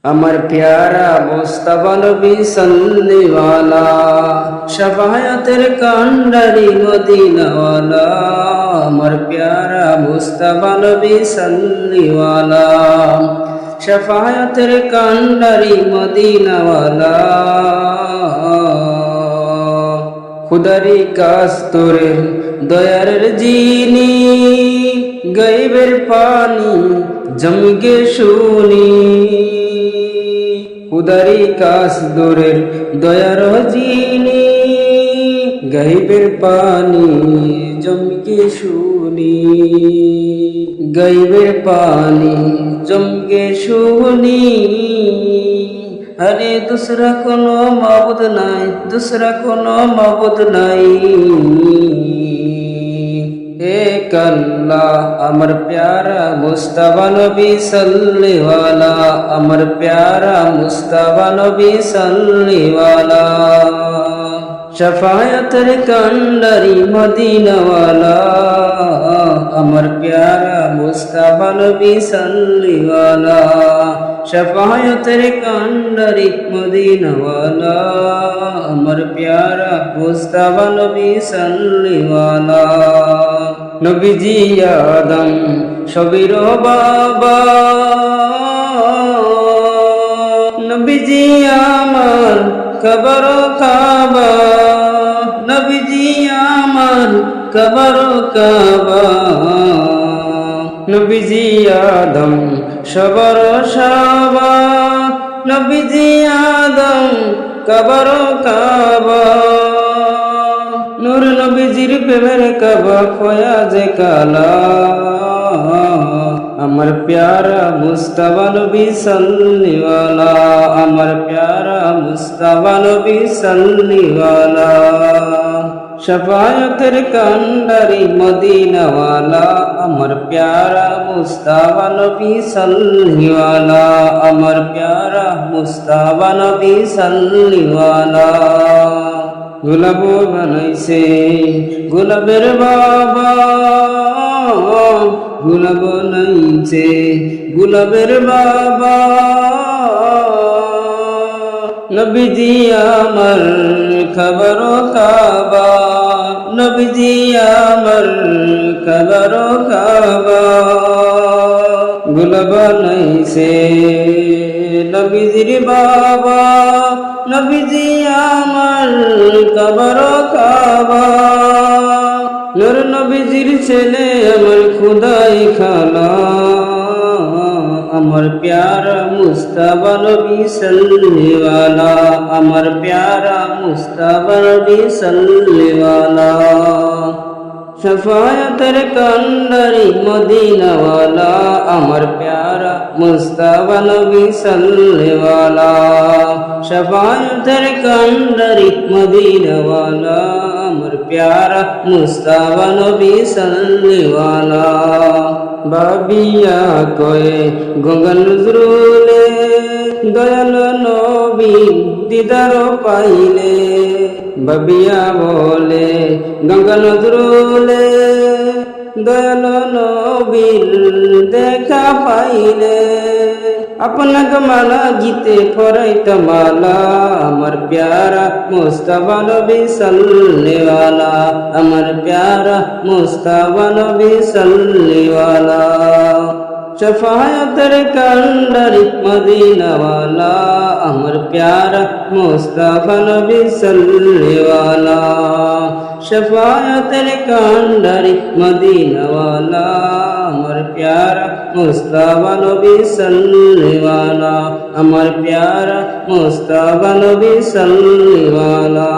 আমার প্যারা মুস্তাফা নবী সাল্লিওয়ালা শাফায়াতের কান্ডারি মদিনাওয়ালা আমার প্যারা মুস্তাফা নবী সাল্লিওয়ালা শাফায়াতের কান্ডারি মদিনাওয়ালা খুদারি কাস্তরে দয়ার জিনি গাইবের পানি জমগে শুনি খুদারি কাস্তরের দয়ার জিনি গাইবের পানি জমগে শুনি গাইবের পানি জমগে শুনি আরে दूसरा কোনো মাবুদ নাই दूसरा কোনো মাবুদ নাই এক আল্লাহ আমার প্যারা মুস্তাফা নবী সাল্লিওয়ালা আমার প্যারা মুস্তাফা নবী সাল্লিওয়ালা শাফায়াতের কান্ডারি মদিনাওয়ালা আমার প্যারা মুস্তাফা নবী সাল্লিওয়ালা শাফায়াতের কান্ডারি মদিনাওয়ালা আমার প্যারা মুস্তাফা নবী সাল্লিওয়ালা নবীজি আদম সবির বাবা নবীজি আমার কবর কাবা নবীজি আমার কবর কাবা নবীজি আদম সবর সাবা নবীজি আদম কবর কাবা নূর নবীজির প্রেমের কাবা খোয়া যে কালা আমার প্যারা মুস্তাফা নবী সাল্লিওয়ালা আমার প্যারা মুস্তাফা নবী সাল্লিওয়ালা শাফায়াতের কান্ডারি মদিনাওয়ালা আমার প্যারা মুস্তাফা নবী সাল্লিওয়ালা আমার প্যারা মুস্তাফা নবী সাল্লিওয়ালা গোলাপ বানাইছে গোলাপের বাবা গোলাপ বানাইছে গোলাপের বাবা নবীজি আমার খবর কাবা নবীজি আমার খবর কাবা গোলাপ বানাইছে নবীজির বাবা নবীজি আমার কবর কাবা নূর নবীজির ছেলে আমার খুদাই খালা আমার প্যারা মুস্তাফা নবী সাল্লিওয়ালা আমার প্যারা মুস্তাফা নবী সাল্লিওয়ালা শাফায়াতের কান্ডারি মদিনাওয়ালা আমার প্যারা মুস্তাফা নবী সাল্লিওয়ালা শাফায়াতের কান্ডারি মদিনাওয়ালা আমার প্যারা মুস্তাফা নবী সাল্লিওয়ালা বাবিয়া কয়ে গঙ্গা নজরুলে দয়াল নবী দিদার পাইলে বাবিয়া বলে গঙ্গা নজরুলে দয়াল নবীর দেখা পাইলে আপনাকে মালা গীতে ফরাইত মালা আমার প্যারা মুস্তাফা নবী সাল্লিওয়ালা আমার প্যারা মুস্তাফা নবী সাল্লিওয়ালা শাফায়াতের কান্ডারি মদিনাওয়ালা আমার প্যারা মুস্তাফা নবী সাল্লিওয়ালা শাফায়াতের কান্ডারি মদিনাওয়ালা আমার প্যারা মুস্তাফা নবী সাল্লিওয়ালা আমার প্যারা মুস্তাফা নবী সাল্লিওয়ালা